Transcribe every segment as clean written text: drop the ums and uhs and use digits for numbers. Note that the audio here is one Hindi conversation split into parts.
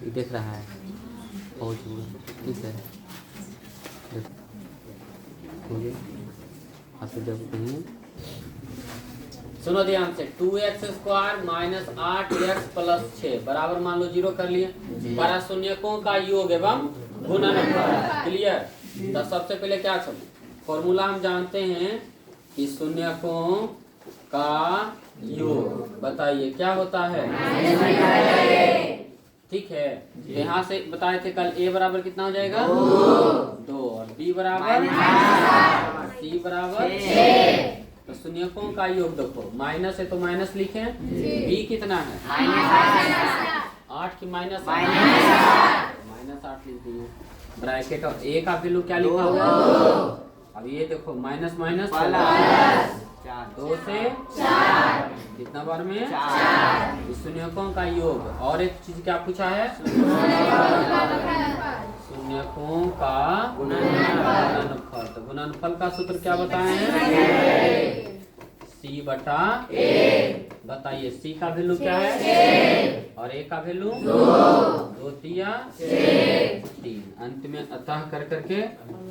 ये देख रहा है पहुँच ठीक है। आपसे जब कहीं सुनो ध्यान से 2x² माइनस 8x प्लस 6 बराबर मान लो 0 कर लिए। पर शून्यकों का योग एवं गुणनफल क्लियर। तो सबसे पहले क्या फॉर्मूला हम जानते हैं कि शून्यकों का योग बताइए क्या होता है। ठीक है। यहाँ से बताए थे कल a बराबर कितना हो जाएगा 2 और b बराबर c बराबर 6। तो शून्यकों का योग देखो माइनस है तो माइनस लिखें। b कितना है 8 की माइनस 8 लिख दिए। ब्रैकेट और a का वैल्यू क्या लिखा हुआ है। अब ये देखो माइनस माइनस 2 से 4 कितना बार में 4। शून्यकों का योग और एक चीज क्या पूछा है शून्यकों का गुणनफल। तो गुणनफल का सूत्र क्या बताए हैं c बटा a। बताइए c का वैल्यू क्या है और a का वैल्यू 2 तिया 3 अंत में अतः कर करके।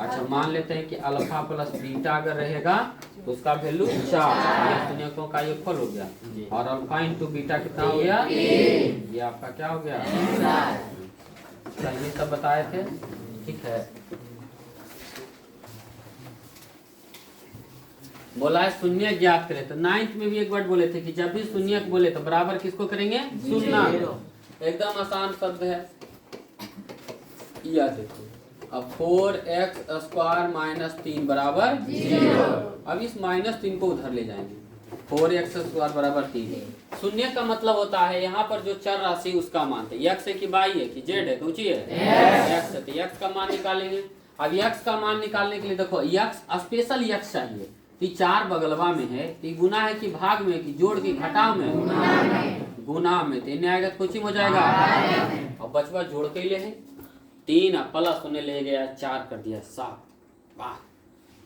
अच्छा मान लेते हैं कि अल्फा प्लस बीटा अगर रहेगा तो उसका वैल्यू 4। शून्यकों का ये फल हो गया और अल्फा इंटू बीटा कितना हो गया ये आपका क्या हो गया ये सब बताए थे। ठीक है। बोला है शून्य ज्ञात करें। तो 9th में भी एक बार बोले थे कि जब भी शून्य बोले तो बराबर किसको करेंगे शून्य। एकदम आसान शब्द है। यह देखो अब 4x² माइनस 3 बराबर 0। अब इस -3 को उधर ले जाएंगे। 4x² बराबर 3। शून्य का मतलब होता है यहाँ पर जो चर राशि उसका मान है। x है कि y है कि z है तो ऊंची है x है। तो x का मान निकालेंगे। अब x का मान निकालने के लिए देखो x स्पेशल x चाहिए। तो 4 बगलवा में है तो गुना है कि भाग में कि जोड़ की घटाव में गुना में। तो आएगा कुछ हो जाएगा और बचवा जोड़ के लिए है 3 प्लस उन्हें ले गया 4 कर दिया 7 बार।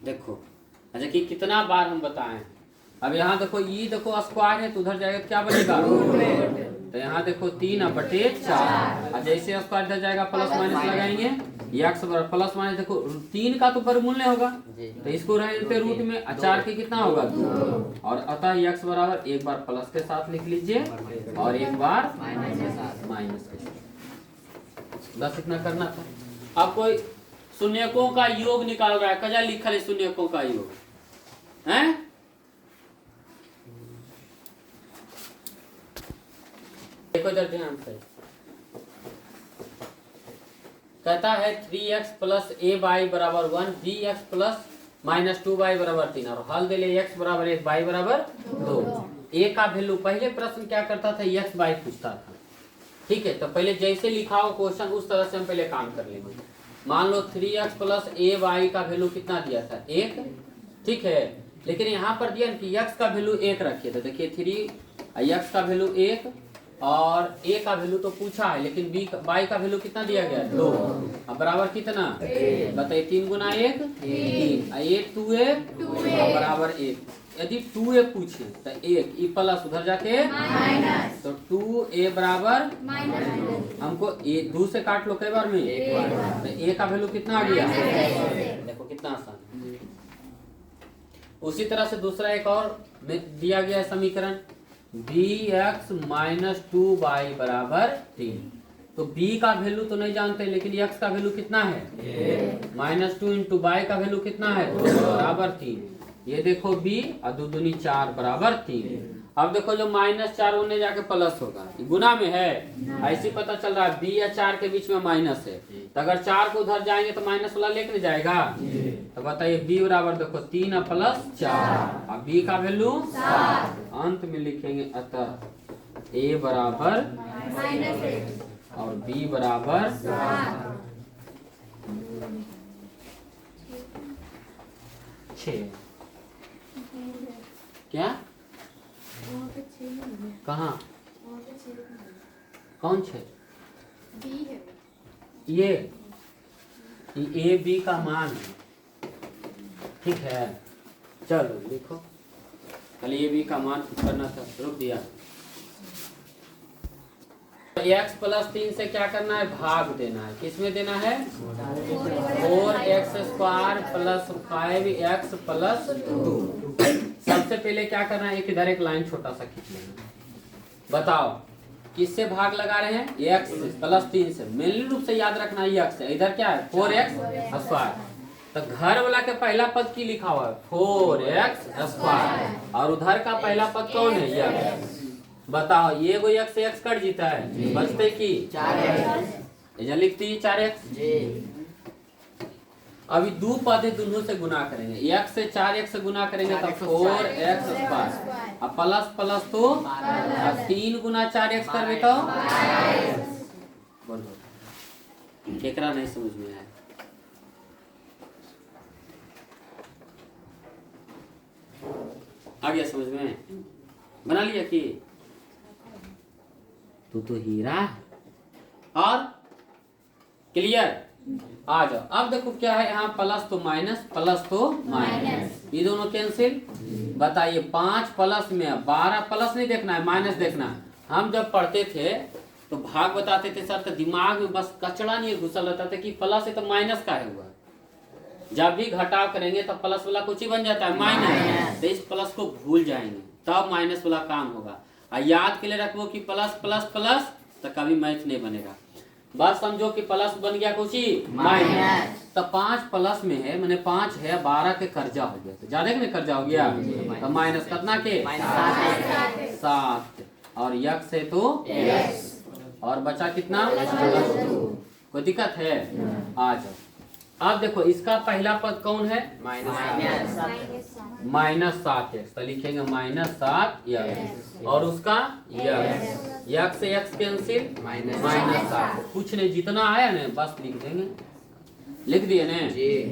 देखो अच्छा कि कितना बार हम बताएं। अब यहाँ देखो ये देखो स्क्वायर है तो उधर जाएगा क्या बनेगा तो यहाँ देखो 3/4। जैसे स्क्वायर इधर जाएगा प्लस माइनस लगाएंगे x प्लस माइनस देखो 3 का तो वर्गमूल होगा तो इसको रहते रूट में 4 के कितना होगा और अतः x बराबर एक बार प्लस के साथ लिख लीजिए और एक बार माइनस के साथ। बस इतना करना था। अब कोई शून्यकों का योग निकाल रहा है कजा लिखा है शून्यकों का योग है। देखो इधर ध्यान से कहता है 3x प्लस ay बराबर 1 bx प्लस माइनस 2y बराबर 3 और हल दे ले x बराबर 1 y बराबर 2। a का वैल्यू पहले प्रश्न क्या करता था x y पूछता था। ठीक है। तो पहले जैसे लिखा हो क्वेश्चन उस तरह से हम पहले काम कर लेंगे। मान लो 3x प्लस ay का वैल्यू कितना दिया था 1। ठीक है। लेकिन यहाँ पर दिया कि x का वैल्यू 1 रखिए। तो देखिए 3 x का वैल्यू 1 और a का वैल्यू तो पूछा है लेकिन y का वैल्यू कितना दिया गया 2। अब बराबर कितना बताइए 3 गुना 1 3 2a बराबर 1। यदि 2a पूछे तो 1 ई प्लस उधर जाके तो 2a बराबर हमको 2 से काट लो कई बार में एक बार तो a का वैल्यू कितना आ गया देखो कितना आसान। उसी तरह से दूसरा एक और दिया गया है समीकरण bx माइनस 2y बराबर 3। तो b का वैल्यू तो नहीं जानते लेकिन x का वैल्यू कितना है -2 इंटू y का वैल्यू कितना है बराबर 3। ये देखो b और 2 दूनी 4 बराबर 3। अब देखो जो -4 होने जाके प्लस होगा गुना में है ऐसे पता चल रहा है b या 4 के बीच में माइनस है। तो अगर 4 को उधर जाएंगे तो माइनस वाला लेकर जाएगा। तो बताइए b बराबर देखो 3 प्लस 4 अब b का वैल्यू अंत में लिखेंगे अतः a बराबर और b बराबर 6। क्या कहाँ कौन 6 ये ए बी का मान है। ठीक है चलो लिखो खाली ए बी का मान करना था रुक दिया। x प्लस 3 से क्या करना है, भाग देना है। किसमें देना है, 4x square plus 5x plus 2। सबसे पहले क्या करना है, एक इधर एक लाइन छोटा सा खींच लेना। बताओ किससे भाग लगा रहे हैं, x प्लस 3 से। मेनली रूप से याद रखना है x है, इधर क्या है 4x स्क्वायर। तो घर वाला के पहला पद की लिखा हुआ है 4x स्क्वायर और उधर का पहला पद कौन है, x। बताओ ये कोई x से x कट जीता है, बचते की 4x, इधर लिखती है 4x। अभी दो पद है, दोनों से गुना करेंगे, x से 4x से गुना करेंगे तो 4x स्क्वायर, अब प्लस प्लस तो 3 गुना 4x करवे तो बोलो केकरा नहीं समझ में आया। आ गया समझ में, बना लिया कि तू तो हीरा। और क्लियर, आ जाओ। अब देखो क्या है यहाँ, प्लस तो माइनस, प्लस तो माइनस, ये दोनों कैंसिल। बताइए 5 प्लस में 12, प्लस नहीं देखना है, माइनस देखना है। हम जब पढ़ते थे तो भाग बताते थे सर, तो दिमाग में बस कचड़ा नहीं घुसल रहता था कि प्लस है तो माइनस का है हुआ। जब भी घटाव करेंगे तो प्लस वाला कुछ ही बन जाता है माइनस, तो इस प्लस को भूल जाएंगे तब माइनस वाला काम होगा। और याद के लिए रखो कि प्लस प्लस प्लस तो कभी मैथ नहीं बनेगा। बस समझो कि प्लस बन गया कुछ ही माइनस, तो 5 प्लस में है, मैंने 5 है 12 के कर्जा हो गया, तो ज्यादा में कर्जा हो गया तो माइनस कितना के 7 और यक्स है तो और बचा कितना, कोई दिक्कत है, आ जाओ। अब देखो इसका पहला पद कौन है, माइनस 7x, तो लिखेंगे -7 और उसका यक्स से यक्स कैंसिल, -7। कुछ नहीं, जितना आया ना बस लिख देंगे, लिख दिए ना,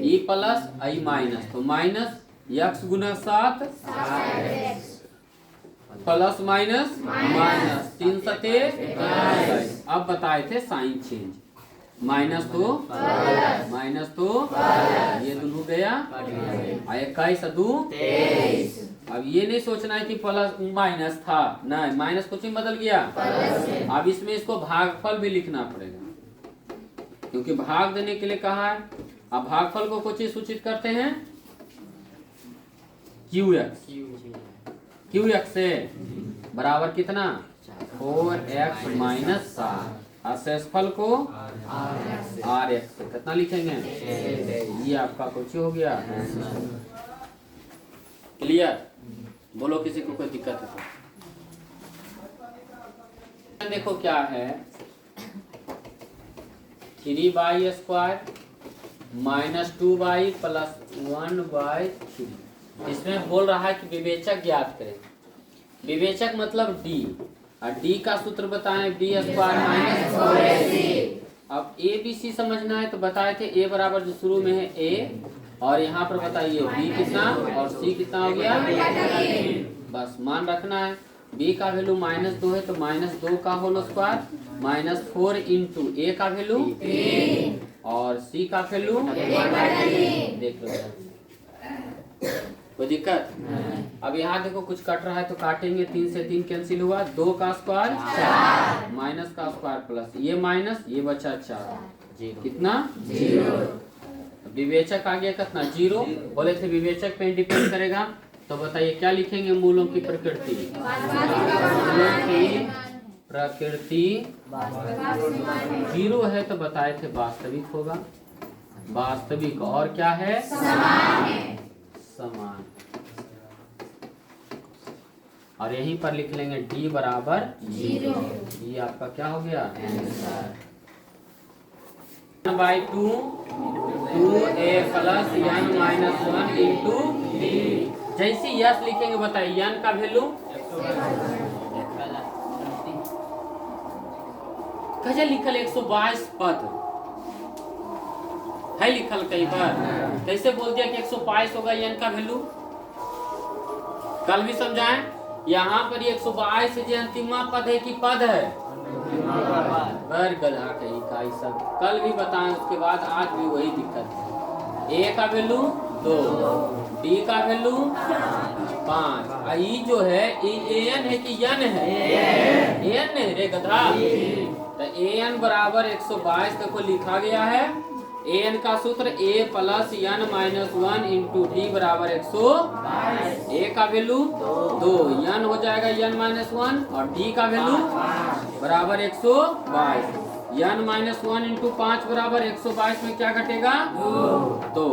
ई प्लस आई माइनस, तो माइनस यक्स गुना 7 प्लस माइनस माइनस 3 सते। अब बताए थे साइन चेंज, माइनस तो ये दोनों गया, 21 2 23। अब ये नहीं सोचना है कि प्लस माइनस था, नहीं, माइनस कुछ ही बदल गया। अब इसमें इसको भागफल भी लिखना पड़ेगा, क्योंकि भाग देने के लिए कहा है। अब भागफल को कुछ ही सूचित करते हैं QX से बराबर कितना 4x माइनस 7, और शेषफल को RX से कितना लिखेंगे, ये आपका कुछ हो गया। क्लियर, बोलो किसी को कोई दिक्कत है तो। देखो क्या है 3y square minus 2y plus 1/3। इसमें बोल रहा है कि विवेचक ज्ञात करें। विवेचक मतलब D, और D का सूत्र बताएं B स्क्वायर माइनस 4AC। अब A B C समझना है तो बताए थे A बराबर जो शुरू में है A, और यहाँ पर बताइए B कितना और C कितना हो गया, बस मान रखना है। B का वैल्यू -2 है तो -2 का होल स्क्वायर -4 इंटू A का वैल्यू और C का वैल्यू देख लो, कोई दिक्कत। अब यहाँ देखो कुछ कट रहा है तो काटेंगे, 3 से 3 कैंसिल हुआ, 2 का स्क्वायर 4 माइनस का स्क्वायर प्लस ये माइनस ये बचा 4 कितना 0। विवेचक आ गया कितना 0। बोले थे विवेचक पे डिपेंड करेगा, तो बताइए क्या लिखेंगे, मूलों की प्रकृति, प्रकृति 0 है तो बताए थे वास्तविक होगा, वास्तविक और क्या है समान। और यहीं पर लिख लेंगे D बराबर 0। ये आपका क्या हो गया answer. 1/2 2a plus n minus 1 into D। जैसे यस लिखेंगे बताइए n का वैल्यू कैसे लिखल 122 पद है लिखल कई बार, कैसे बोल दिया कि 122 होगा n का वैल्यू। कल भी समझाएं, यहाँ पर 122 जो अंतिमा पद है कि पद है, बर गधा कहीं का सब कल भी बताएं, उसके बाद आज भी वही दिक्कत है। A का वैल्यू 2, D का वैल्यू 5, आई जो है an है कि n है, an है रे गधा। an बराबर 122 देखो लिखा गया है। an का सूत्र a plus n minus 1 into d बराबर 122। a का वैल्यू 2, n हो जाएगा n माइनस 1 और d का वैल्यू बराबर 122। n माइनस 1 इंटू 5 बराबर 122 में क्या घटेगा? 2।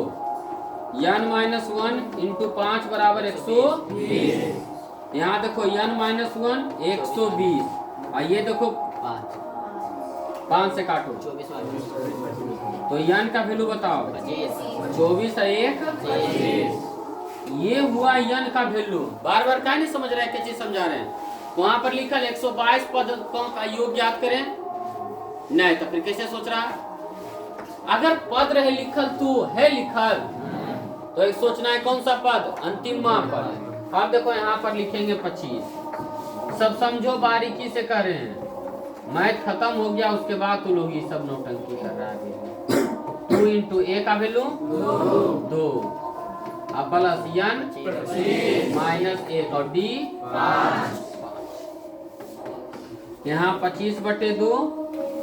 n माइनस 1 इंटू 5 बराबर 120। यहाँ देखो n माइनस 1 120 और ये देखो 5 से काटो 24, तो n का वैल्यू बताओ 24 है 1। ये हुआ n का वैल्यू। बार बार क्या नहीं समझ रहे हैं, क्या चीज समझा रहे हैं? वहां पर लिखल 122 पदों का योग ज्ञात करें, नहीं तो फिर कैसे सोच रहा है? अगर पद रहे लिखल तो है लिखल तो एक सोचना है कौन सा पद? अंतिम पद। अब देखो यहाँ पर लिखेंगे 25। सब समझो, बारीकी से कर रहे हैं। मैथ खत्म हो गया उसके बाद तो लोग ये सब नौटंकी कर रहा है। 2 इंटू ए का वैल्यू 2 अब प्लस n माइनस 1 और d 5। यहाँ 25/2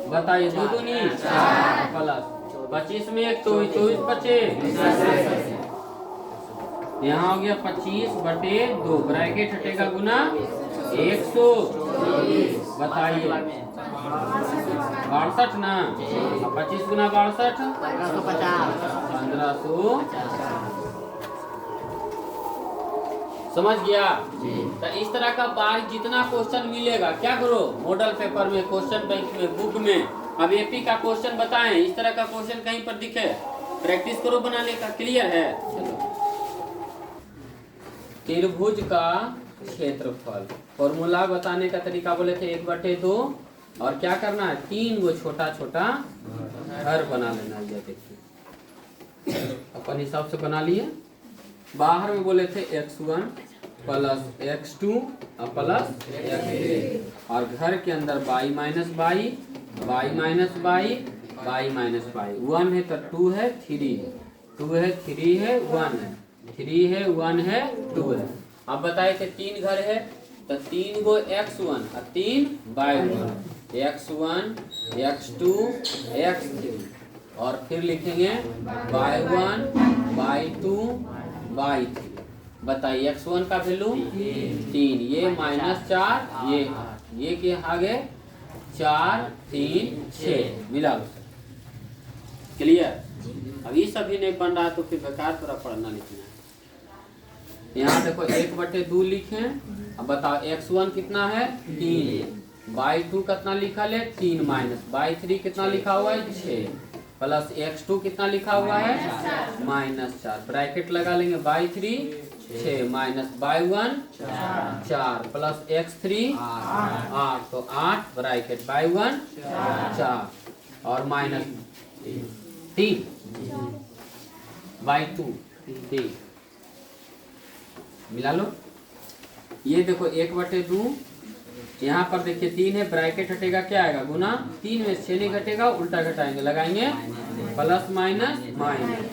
बताइए, 2 दूनी प्लस 25 में 1 तो 24 बचे। यहाँ हो गया 25/2 ब्रैकेट हटेगा गुना 100। बताइए 62 ना, 25 गुना 62 1550। समझ गया? तो इस तरह का बार जितना क्वेश्चन मिलेगा क्या करो, मॉडल पेपर में, क्वेश्चन बैंक में, बुक में। अब एपी का क्वेश्चन बताएं, इस तरह का क्वेश्चन कहीं पर दिखे प्रैक्टिस करो बनाने का। क्लियर है? चलो, त्रिभुज का क्षेत्रफल फॉर्मूला बताने का तरीका बोले थे 1/2 और क्या करना है 3 गो छोटा छोटा घर बना लेना। ये देखिए अपन हिसाब से बना लिए। बाहर में बोले थे x1 plus x2 plus x3 और घर के अंदर y minus y, y minus y, y minus y। 1 है तो 2 है 3 है, 2 है 3 है 1 है, 3 है 1 है 2 है। अब बताए थे 3 घर है तो 3 गो x1 और 3 y1, x1 x2 x3 और फिर लिखेंगे y1 y2 y3। बताइए x1 का वैल्यू 3, ये -4, ये के आगे 4 3 6 मिला लो। क्लियर? अब ये सभी नहीं बन रहा तो फिर बेकार थोड़ा पढ़ना लिखना है। यहाँ देखो 1/2 लिखे। अब बताओ x1 कितना है 3, y2 कितना लिखा है 3 माइनस y3 कितना लिखा हुआ है 6 प्लस x2 कितना लिखा हुआ है -4। ब्रैकेट लगा लेंगे y3 6 minus y1 4 plus x3 8 तो 8 ब्रैकेट y1 4 और माइनस 3 y2 3 मिला लो। ये देखो 1/2 यहाँ पर देखिए 3 है, ब्रैकेट हटेगा क्या आएगा गुना, 3 में 6 नहीं घटेगा उल्टा घटाएंगे, लगाएंगे प्लस माइनस माइनस।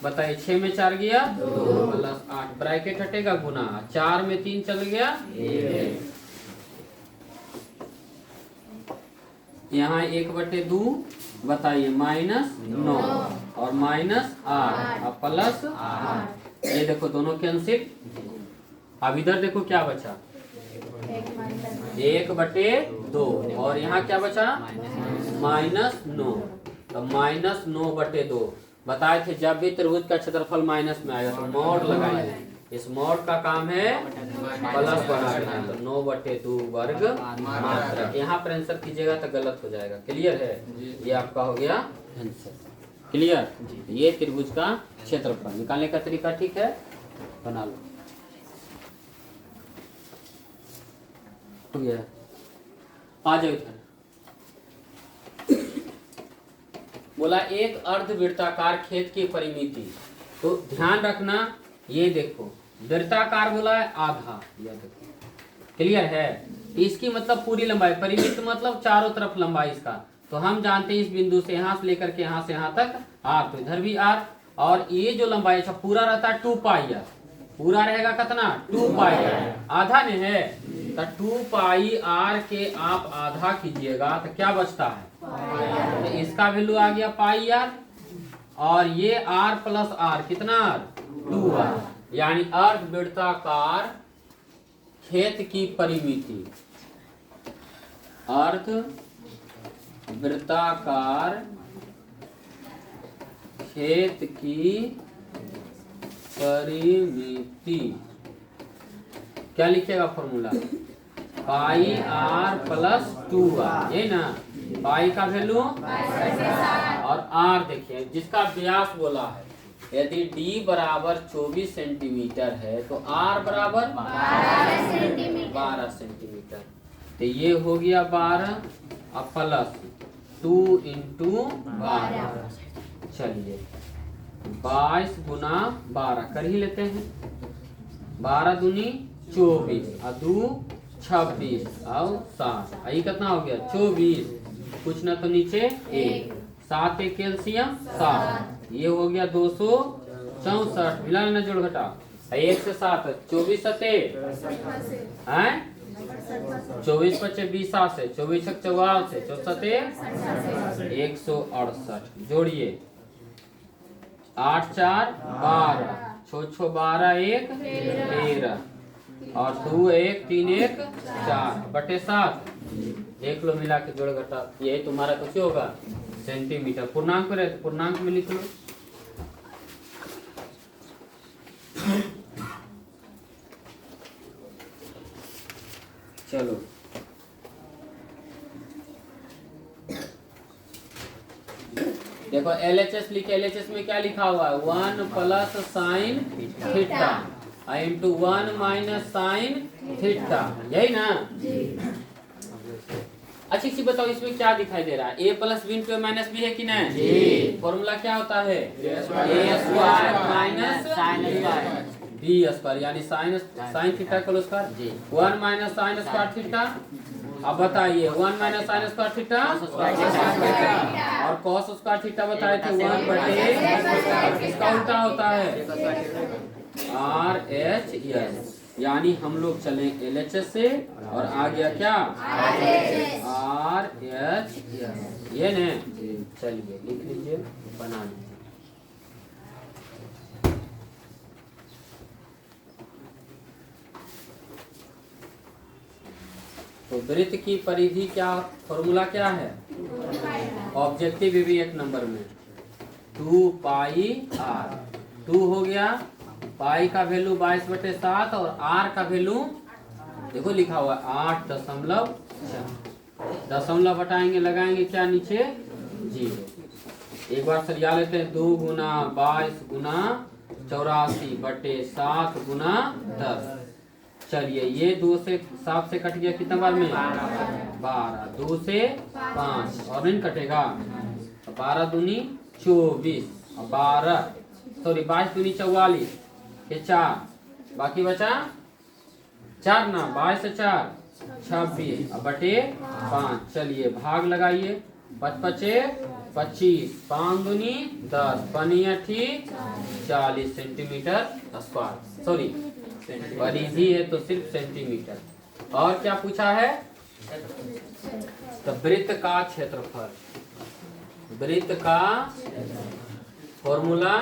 बताइए 6 में 4 गया प्लस 8 ब्रैकेट हटेगा गुना, 4 में 3 चल गया। यहाँ 1/2 बताइए -9 और -8 और प्लस 8। ये देखो दोनों कैंसिल। अब इधर देखो क्या बचा 1/2 और यहाँ क्या बचा -9 तो -9/2। बताए थे जब भी त्रिभुज का क्षेत्रफल माइनस में आएगा तो मॉड लगाएंगे। इस मॉड का काम है प्लस बनाना, तो 9/2 वर्ग मात्रक। यहाँ पर आंसर कीजिएगा तो गलत हो जाएगा। क्लियर है? ये आपका हो गया आंसर। क्लियर? ये त्रिभुज का क्षेत्रफल निकालने का तरीका ठीक है, बना लो। हो गया, आ जाओ इधर। बोला एक अर्धवृत्ताकार खेत की परिमिति, तो ध्यान रखना ये देखो वृत्ताकार बोला है आधा, यह देखो। क्लियर है? इसकी मतलब पूरी लंबाई, परिमित मतलब चारों तरफ लंबाई इसका। तो हम जानते हैं इस बिंदु से यहाँ से लेकर के यहाँ से यहाँ तक r, तो इधर भी r। और ये जो लंबाई अच्छा पूरा रहता है 2πr, पूरा रहेगा कितना 2 पाई, आधा नहीं है तो 2 पाई आर के आप आधा कीजिएगा तो क्या बचता है, तो इसका वैल्यू आ गया पाई आर, और ये आर प्लस आर कितना 2 आर, यानी अर्ध वृत्ताकार खेत की परिमिति, अर्ध वृत्ताकार खेत की परिमिति क्या लिखेगा formula, pi r plus 2 r, ये ना पाई का वैल्यू और आर देखिए जिसका व्यास बोला है, यदि d बराबर 24 सेंटीमीटर है तो r बराबर 12 सेंटीमीटर, तो ये हो गया 12 और प्लस 2 इंटू 12, चलिए 22 गुना 12 कर ही लेते हैं, 12 दूनी 24 और 2 26 और 7, यही कितना हो गया 24, कुछ ना तो नीचे 1, 7 एक कैल्शियम 7, ये हो गया 264, मिला ना जोड़ घटा 1 से 7 24 सते हैं 24 25 20 7 से 24 44 से 64 168, जोड़िए 8 4 12, 6 6 12 1 13 और 2 1 3 1 4 बटे 7, देख लो मिला के जोड़ घटा, यही तुम्हारा कुछ होगा सेंटीमीटर, पूर्णांक में रहे तो पूर्णांक में लिख लो। चलो देखो LHS लिखे, LHS में क्या लिखा हुआ है 1 plus sine theta into 1 minus sine theta, यही ना। अच्छी सी बताओ इसमें क्या दिखाई दे रहा है, a plus B into minus B है कि नहीं, फॉर्मूला क्या होता है a square minus sine square B square, यानी साइन थीटा का square 1 minus sine square theta. अब बताइए 1 माइनस साइन स्क्वायर थीटा और कॉस स्क्वायर थीटा बताए थे 1 बटे, इसका उल्टा होता है RHS, यानी हम लोग चले LHS से और आ गया क्या RHS, ये ने, चलिए लिख लीजिए बना लीजिए। तो वृत्त की परिधि क्या, फॉर्मूला क्या है, ऑब्जेक्टिव भी 1 नंबर में 2 पाई आर, 2 हो गया, पाई का वैल्यू 22 बटे 7 और आर का वैल्यू देखो लिखा हुआ 8.4, दशमलव हटाएंगे लगाएंगे क्या नीचे 0, एक बार सरिया लेते हैं 2 गुना 22 गुना 84 बटे 7 गुना 10, चलिए ये 2 से 7 से कट गया कितना बार में 12, 2 से 5 और नहीं कटेगा, 12 दूनी 24 और 12 सॉरी 22 दूनी 44 ये 4, बाकी बचा 4 ना, 22 से 4 26 और बटे 5, चलिए भाग लगाइए 5 5 25, 5 दूनी 10, पनिया ठीक 40 सेंटीमीटर स्क्वायर, सॉरी परिधि है तो सिर्फ सेंटीमीटर। और क्या पूछा है, तो वृत्त का क्षेत्रफल, वृत्त का फॉर्मूला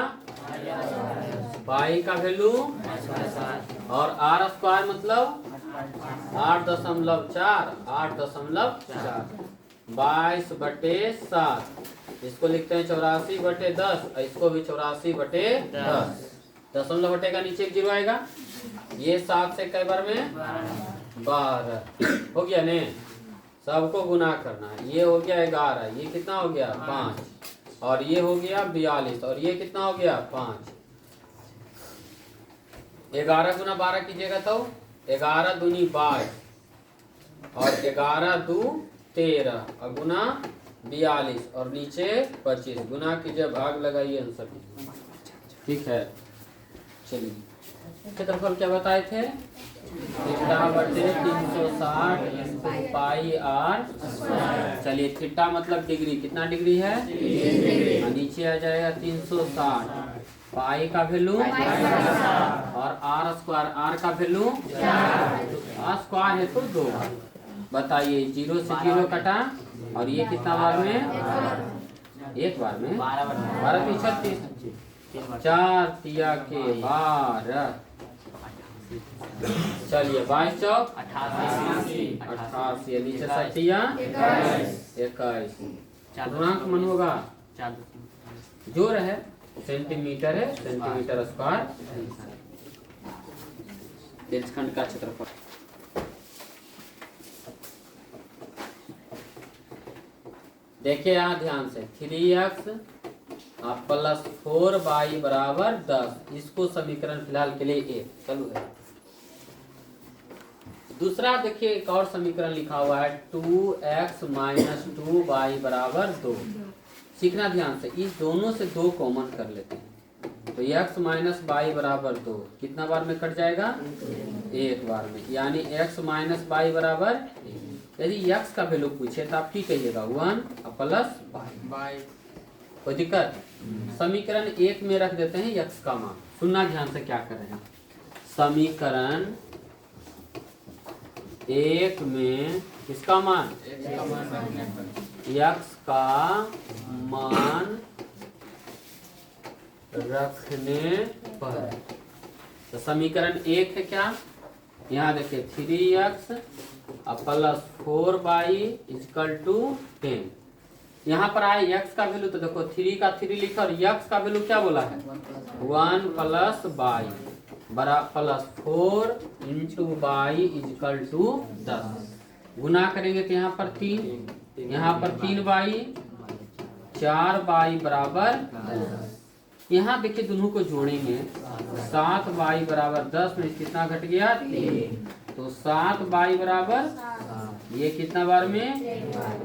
पाई का वैल्यू और आर स्क्वायर मतलब 8.4, 22 बटे 7, इसको लिखते हैं 84 बटे 10, इसको भी 84 बटे 10, दशमलव बटे का नीचे एक 0 आएगा, ये 7 से कई बार में 12 हो गया ने, सबको गुना करना है, ये हो गया 11, ये कितना हो गया 5 और ये हो गया 42 और ये कितना हो गया 5, 11 गुना 12 कीजिएगा तो 11 दूनी 22 और 11 दू 13 और गुना 42 और नीचे 25, गुना कीजिए भाग लगाइए आंसर, ठीक है। चलिए क्षेत्रफल क्या बताए थे थीटा बटे 360 इंटू पाई आर स्क्वायर। चलिए थीटा मतलब डिग्री, कितना डिग्री है? नीचे आ जाएगा 360, पाई का वैल्यू और आर स्क्वायर, आर का वैल्यू स्क्वायर है तो 2। बताइए 0 से 0 कटा और ये कितना बार में? एक बार में 12 की 36, 4 तिया के 12। चलिए 22 चौक 88, नीचे 7 21। पूर्णांक मन होगा, जोड़ है, सेंटीमीटर है, सेंटीमीटर स्क्वायर रेखाखंड का क्षेत्रफल। देखिए यहाँ ध्यान से 3x प्लस 4y बराबर 10, इसको समीकरण फिलहाल के लिए ए चलो है। दूसरा देखिए एक और समीकरण लिखा हुआ है 2x माइनस 2y बराबर 2। सीखना ध्यान से, इस दोनों से 2 कॉमन कर लेते हैं तो x माइनस वाई बराबर 2 कितना बार में कट जाएगा? एक बार में, यानी x माइनस वाई बराबर। यदि x का वैल्यू पूछे तो आप ठीक कहिएगा 1 प्लस वाई। कोई दिक्कत? समीकरण 1 में रख देते हैं x का मान। सुनना ध्यान से क्या कर रहे हैं। समीकरण 1 में किसका मान? x का मान रखने पर तो समीकरण 1 है क्या? यहाँ देखिए 3x plus 4y equal to 10। यहाँ पर आए x का वैल्यू तो देखो 3 का 3 लिखा और x का वैल्यू क्या बोला है? 1 प्लस y बरा plus 4 into y equal to 10। गुना करेंगे तो यहाँ पर 3, यहाँ पर 3y 4y बराबर 10। यहाँ देखिए दोनों को जोड़ेंगे 7y बराबर 10 में कितना घट गया? 3। तो 7y बराबर ये कितना बार में?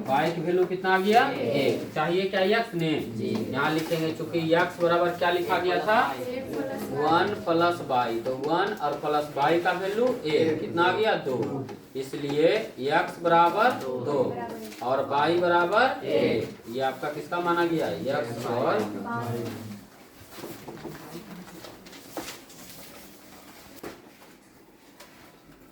y की वैल्यू कितना आ गया? 1। चाहिए क्या x ने? यहाँ लिखेंगे चूंकि x बराबर क्या लिखा गया था? 1 प्लस y, तो 1 और प्लस y का वैल्यू 1 कितना आ गया? 2। इसलिए x बराबर 2 और y बराबर 1। ये आपका किसका माना गया? x और